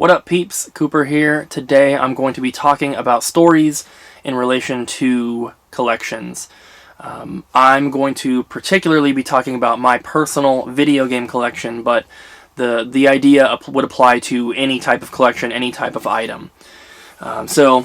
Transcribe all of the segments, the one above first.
What up, peeps? Cooper here. Today I'm going to be talking about stories in relation to collections. I'm going to particularly be talking about my personal video game collection, but the idea would apply to any type of collection, any type of item. So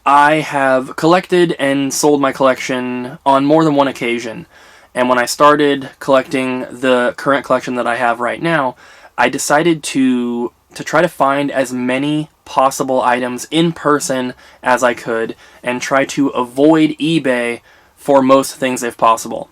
I have collected and sold my collection on more than one occasion. And when I started collecting the current collection that I have right now, I decided to try to find as many possible items in person as I could and try to avoid eBay for most things if possible.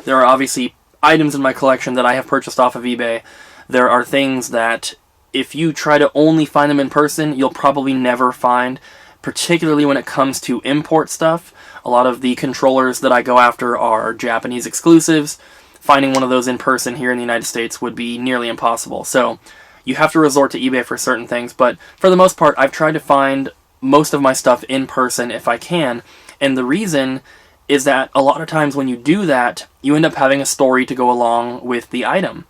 There are obviously items in my collection that I have purchased off of eBay. There are things that if you try to only find them in person, you'll probably never find, particularly when it comes to import stuff. A lot of the controllers that I go after are Japanese exclusives. Finding one of those in person here in the United States would be nearly impossible. So you have to resort to eBay for certain things, but for the most part, I've tried to find most of my stuff in person if I can, and the reason is that a lot of times when you do that, you end up having a story to go along with the item.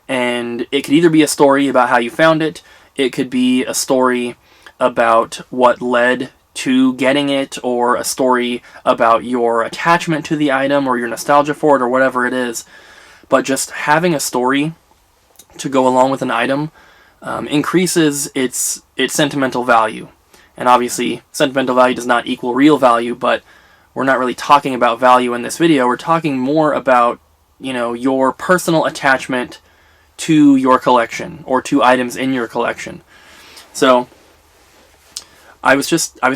And it could either be a story about how you found it, it could be a story about what led to getting it, or a story about your attachment to the item, or your nostalgia for it, or whatever it is. But just having a story to go along with an item increases its sentimental value. And obviously, sentimental value does not equal real value, but we're not really talking about value in this video. We're talking more about, your personal attachment to your collection, or to items in your collection. So I was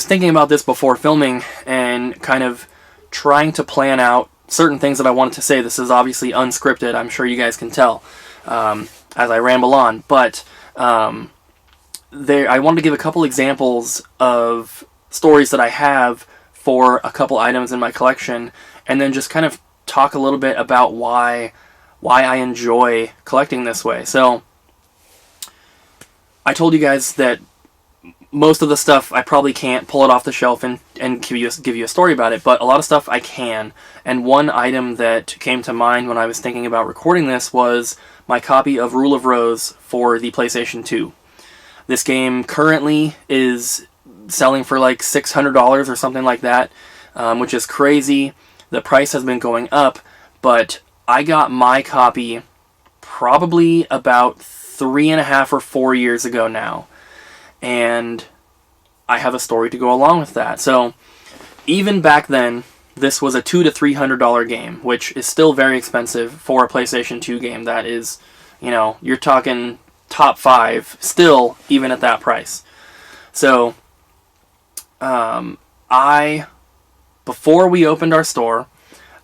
thinking about this before filming and kind of trying to plan out certain things that I wanted to say. This is obviously unscripted, I'm sure you guys can tell as I ramble on, but I wanted to give a couple examples of stories that I have for a couple items in my collection, and then just kind of talk a little bit about why I enjoy collecting this way. So I told you guys that most of the stuff I probably can't pull it off the shelf and give you a story about it, but a lot of stuff I can. And one item that came to mind when I was thinking about recording this was my copy of Rule of Rose for the PlayStation 2. This game currently is selling for like $600 or something like that, which is crazy. The price has been going up, but I got my copy probably about 3.5 or 4 years ago now. And I have a story to go along with that. So even back then, this was a $200 to $300 game, which is still very expensive for a PlayStation 2 game. That is, you're talking top 5 still, even at that price. So before we opened our store,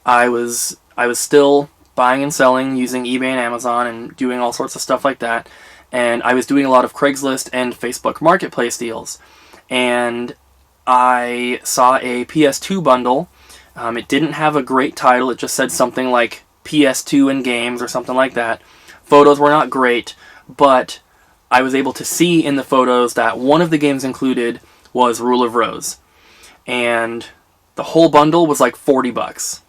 I was still buying and selling using eBay and Amazon and doing all sorts of stuff like that. And I was doing a lot of Craigslist and Facebook Marketplace deals. And I saw a PS2 bundle. It didn't have a great title. It just said something like PS2 and games or something like that. Photos were not great, but I was able to see in the photos that one of the games included was Rule of Rose. And the whole bundle was like $40.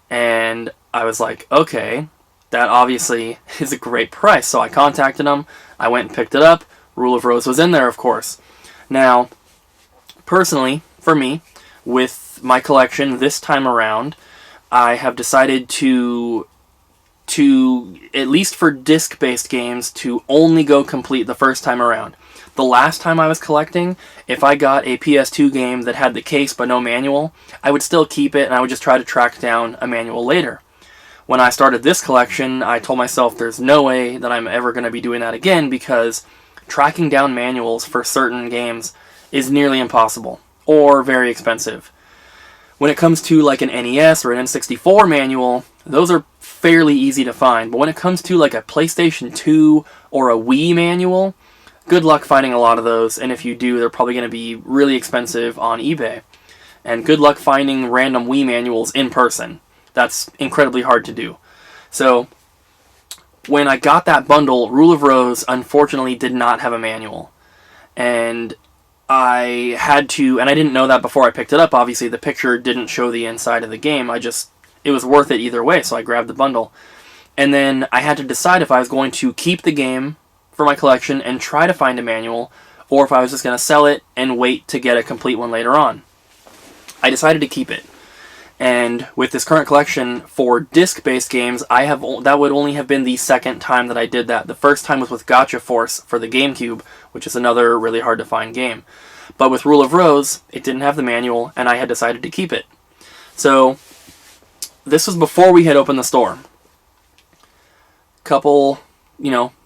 And I was like, okay, that obviously is a great price. So I contacted them. I went and picked it up. Rule of Rose was in there, of course. Now, personally, for me, with my collection this time around, I have decided to at least for disc-based games, to only go complete the first time around. The last time I was collecting, if I got a PS2 game that had the case but no manual, I would still keep it and I would just try to track down a manual later. When I started this collection, I told myself there's no way that I'm ever going to be doing that again, because tracking down manuals for certain games is nearly impossible, or very expensive. When it comes to like an NES or an N64 manual, those are fairly easy to find, but when it comes to like a PlayStation 2 or a Wii manual, good luck finding a lot of those, and if you do, they're probably going to be really expensive on eBay. And good luck finding random Wii manuals in person. That's incredibly hard to do. So when I got that bundle, Rule of Rose unfortunately did not have a manual. And I had to, and I didn't know that before I picked it up, obviously the picture didn't show the inside of the game. It was worth it either way, so I grabbed the bundle. And then I had to decide if I was going to keep the game for my collection and try to find a manual, or if I was just going to sell it and wait to get a complete one later on. I decided to keep it. And with this current collection for disc-based games, that would only have been the second time that I did that. The first time was with Gotcha Force for the GameCube, which is another really hard to find game. But with Rule of Rose, it didn't have the manual, and I had decided to keep it. So, this was before we had opened the store. A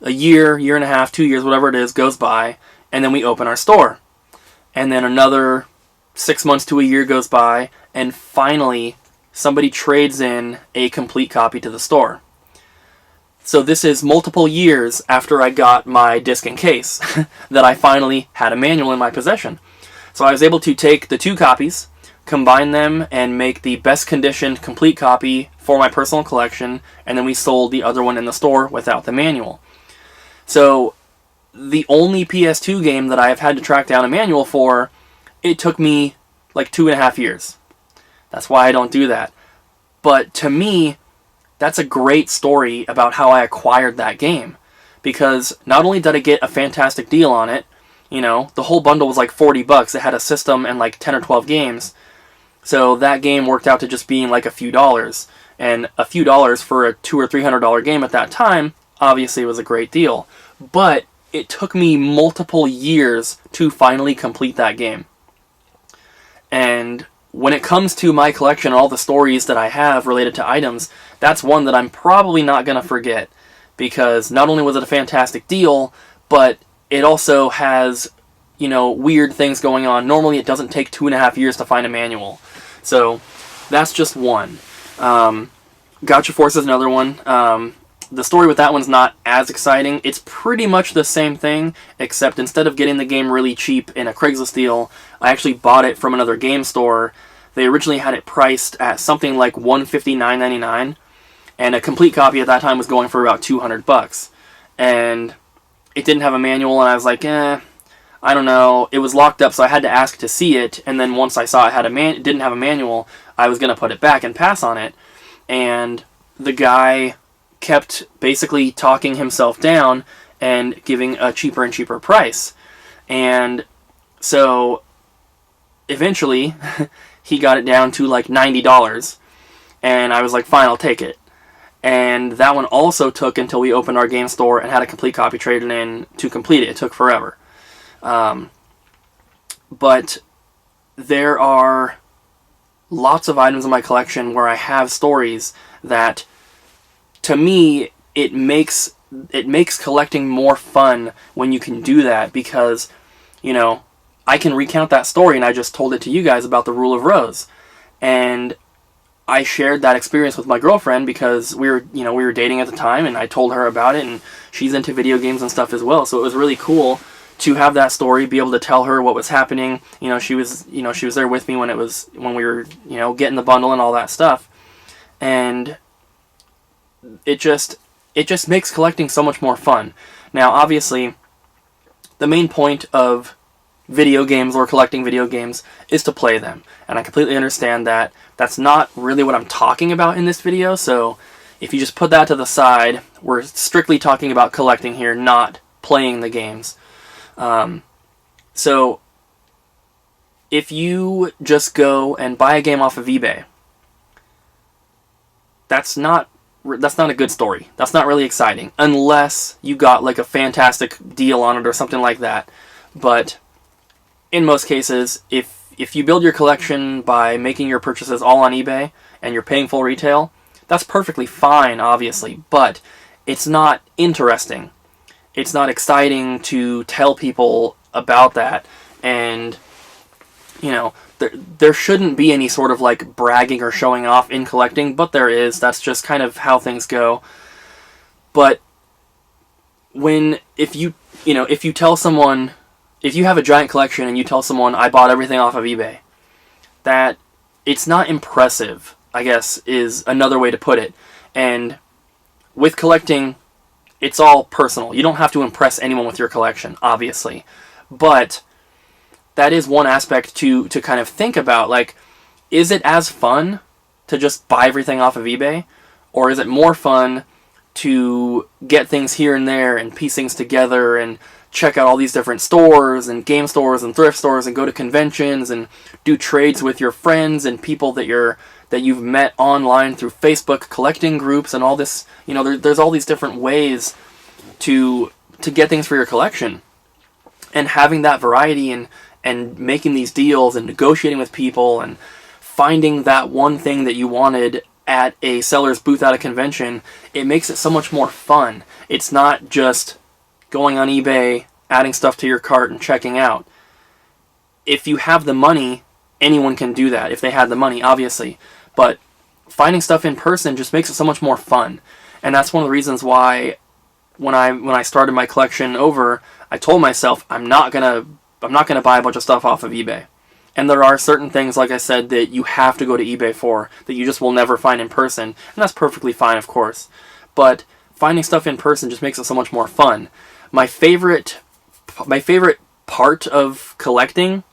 year and a half, 2 years, whatever it is, goes by, and then we open our store. And then another 6 months to a year goes by, and finally, somebody trades in a complete copy to the store. So this is multiple years after I got my disc and case that I finally had a manual in my possession. So I was able to take the two copies, combine them, and make the best conditioned complete copy for my personal collection, and then we sold the other one in the store without the manual. So the only PS2 game that I have had to track down a manual for, it took me like 2.5 years. That's why I don't do that. But to me, that's a great story about how I acquired that game. Because not only did I get a fantastic deal on it, the whole bundle was like $40. It had a system and like 10 or 12 games. So that game worked out to just being like a few dollars. And a few dollars for a $200 or $300 game at that time, obviously was a great deal. But it took me multiple years to finally complete that game. And when it comes to my collection, all the stories that I have related to items, that's one that I'm probably not going to forget. Because not only was it a fantastic deal, but it also has, weird things going on. Normally it doesn't take 2.5 years to find a manual. So that's just one. Gotcha Force is another one. The story with that one's not as exciting. It's pretty much the same thing, except instead of getting the game really cheap in a Craigslist deal, I actually bought it from another game store. They originally had it priced at something like $159.99, and a complete copy at that time was going for about $200. And it didn't have a manual, and I was like, I don't know. It was locked up, so I had to ask to see it, and then once I saw it didn't have a manual, I was going to put it back and pass on it. And the guy kept basically talking himself down and giving a cheaper and cheaper price. And so eventually he got it down to like $90, and I was like, fine, I'll take it. And that one also took until we opened our game store and had a complete copy traded in to complete it. It took forever. But there are lots of items in my collection where I have stories that, to me, it makes collecting more fun when you can do that, because, I can recount that story, and I just told it to you guys about the Rule of Rose. And I shared that experience with my girlfriend because we were dating at the time, and I told her about it, and she's into video games and stuff as well. So it was really cool to have that story, be able to tell her what was happening. She was there with me when we were, getting the bundle and all that stuff. And it just makes collecting so much more fun. Now, obviously, the main point of video games or collecting video games is to play them. And I completely understand that. That's not really what I'm talking about in this video, so if you just put that to the side, we're strictly talking about collecting here, not playing the games. So if you just go and buy a game off of eBay, that's not a good story. That's not really exciting, unless you got like a fantastic deal on it or something like that. But in most cases, if you build your collection by making your purchases all on eBay and you're paying full retail, that's perfectly fine, obviously, but it's not interesting. It's not exciting to tell people about that, and there shouldn't be any sort of like bragging or showing off in collecting, but there is. That's just kind of how things go. But if you tell someone, if you have a giant collection and you tell someone, I bought everything off of eBay, that it's not impressive, I guess, is another way to put it. And with collecting, it's all personal. You don't have to impress anyone with your collection, obviously. But that is one aspect to kind of think about. Like, is it as fun to just buy everything off of eBay? Or is it more fun to get things here and there and piece things together and check out all these different stores and game stores and thrift stores and go to conventions and do trades with your friends and people that you've met online through Facebook collecting groups and all this. There's all these different ways to get things for your collection. And having that variety and making these deals and negotiating with people and finding that one thing that you wanted at a seller's booth at a convention, it makes it so much more fun. It's not just going on eBay, adding stuff to your cart and checking out. If you have the money, anyone can do that if they had the money, obviously. But finding stuff in person just makes it so much more fun. And that's one of the reasons why when I started my collection over, I told myself I'm not gonna buy a bunch of stuff off of eBay. And there are certain things, like I said, that you have to go to eBay for, that you just will never find in person. And that's perfectly fine, of course. But finding stuff in person just makes it so much more fun. My favorite part of collecting,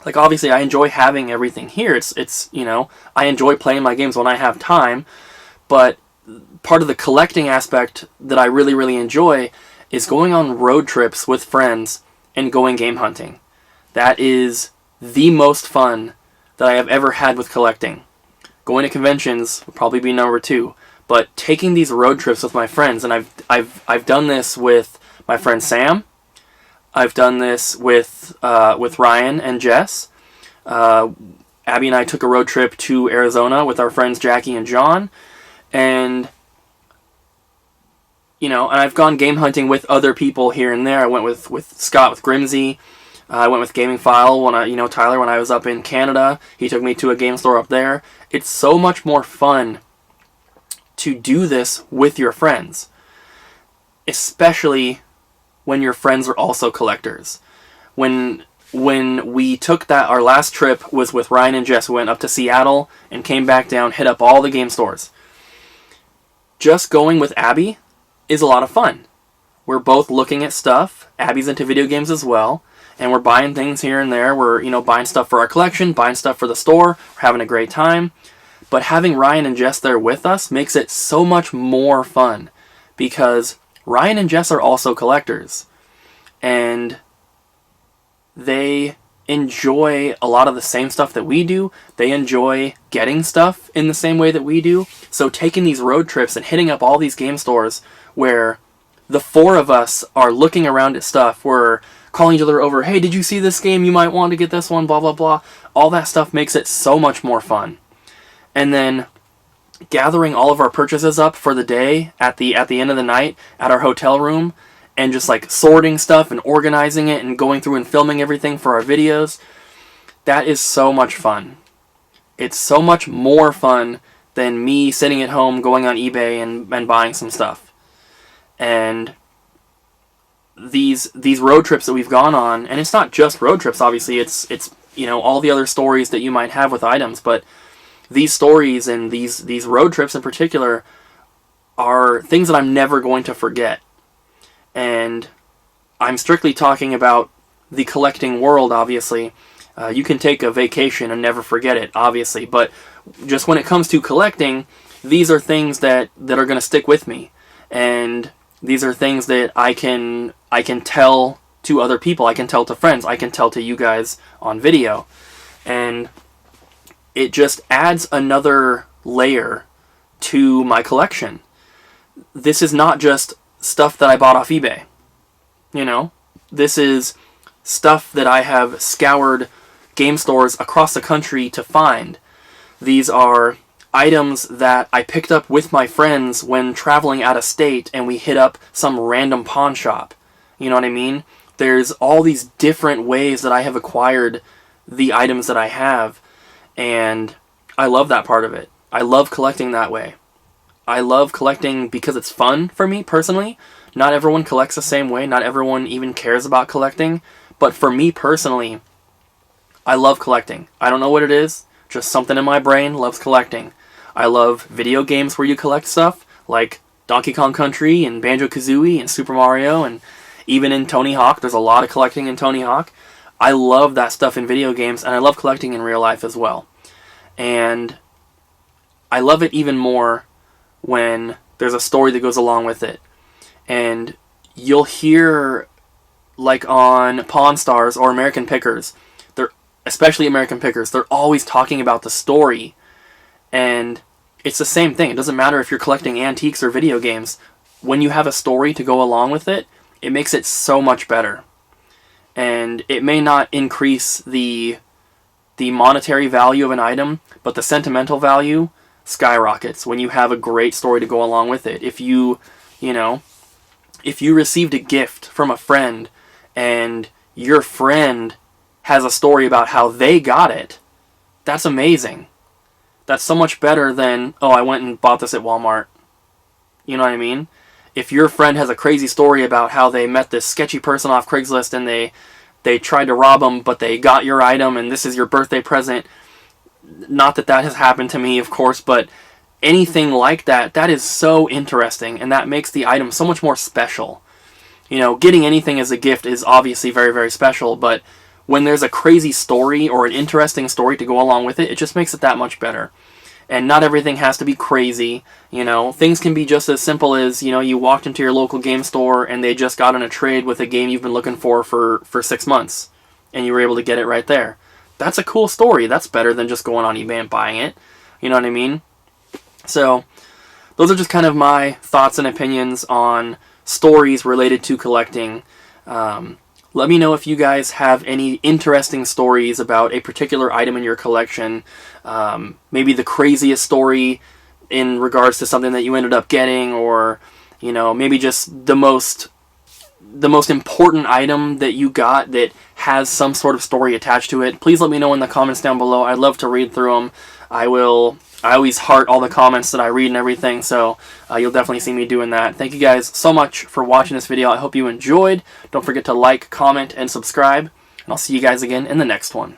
like obviously I enjoy having everything here. It's I enjoy playing my games when I have time, but part of the collecting aspect that I really, really enjoy is going on road trips with friends and going game hunting. That is the most fun that I have ever had with collecting. Going to conventions would probably be number 2, but taking these road trips with my friends, and I've done this with my friend Sam. I've done this with Ryan and Jess. Abby and I took a road trip to Arizona with our friends Jackie and John, and and I've gone game hunting with other people here and there. I went with Scott with Grimsey. I went with Gaming File when Tyler, when I was up in Canada. He took me to a game store up there. It's so much more fun to do this with your friends, especially when your friends are also collectors. When we took our last trip was with Ryan and Jess. We went up to Seattle and came back down, hit up all the game stores. Just going with Abby is a lot of fun. We're both looking at stuff. Abby's into video games as well. And we're buying things here and there. We're, buying stuff for our collection, buying stuff for the store. We're having a great time. But having Ryan and Jess there with us makes it so much more fun. Because Ryan and Jess are also collectors. And they enjoy a lot of the same stuff that we do. They enjoy getting stuff in the same way that we do. So taking these road trips and hitting up all these game stores where the 4 of us are looking around at stuff, we're calling each other over, hey, did you see this game? You might want to get this one, blah, blah, blah. All that stuff makes it so much more fun. And then gathering all of our purchases up for the day at the end of the night at our hotel room and just like sorting stuff and organizing it and going through and filming everything for our videos, that is so much fun. It's so much more fun than me sitting at home going on eBay and buying some stuff. And these road trips that we've gone on, and it's not just road trips, obviously, it's all the other stories that you might have with items, but these stories and these road trips in particular are things that I'm never going to forget. And I'm strictly talking about the collecting world, obviously. You can take a vacation and never forget it, obviously, but just when it comes to collecting, these are things that are going to stick with me. And these are things that I can tell to other people, I can tell to friends, I can tell to you guys on video. And it just adds another layer to my collection. This is not just stuff that I bought off eBay. This is stuff that I have scoured game stores across the country to find. These are items that I picked up with my friends when traveling out of state and we hit up some random pawn shop. You know what I mean? There's all these different ways that I have acquired the items that I have, and I love that part of it. I love collecting that way. I love collecting because it's fun for me personally. Not everyone collects the same way. Not everyone even cares about collecting. But for me personally, I love collecting. I don't know what it is. Just something in my brain loves collecting. I love video games where you collect stuff, like Donkey Kong Country and Banjo-Kazooie and Super Mario, and even in Tony Hawk. There's a lot of collecting in Tony Hawk. I love that stuff in video games, and I love collecting in real life as well. And I love it even more when there's a story that goes along with it. And you'll hear, like on Pawn Stars or American Pickers, especially American Pickers, they're always talking about the story. And it's the same thing. It doesn't matter if you're collecting antiques or video games. When you have a story to go along with it, it makes it so much better. And it may not increase the monetary value of an item, but the sentimental value skyrockets when you have a great story to go along with it. If you received a gift from a friend and your friend has a story about how they got it, that's amazing. That's so much better than, oh, I went and bought this at Walmart. You know what I mean? If your friend has a crazy story about how they met this sketchy person off Craigslist and they tried to rob them, but they got your item and this is your birthday present. Not that that has happened to me, of course, but anything like that, that is so interesting, and that makes the item so much more special. You know, getting anything as a gift is obviously very, very special, but when there's a crazy story or an interesting story to go along with it, it just makes it that much better. And not everything has to be crazy, you know. Things can be just as simple as, you know, you walked into your local game store and they just got in a trade with a game you've been looking for 6 months, and you were able to get it right there. That's a cool story. That's better than just going on eBay and buying it. You know what I mean? So, those are just kind of my thoughts and opinions on stories related to collecting. Let me know if you guys have any interesting stories about a particular item in your collection. Maybe the craziest story in regards to something that you ended up getting, or, you know, maybe just the most important item that you got that has some sort of story attached to it. Please let me know in the comments down below. I'd love to read through them. I always heart all the comments that I read and everything, so you'll definitely see me doing that. Thank you guys so much for watching this video. I hope you enjoyed. Don't forget to like, comment, and subscribe, and I'll see you guys again in the next one.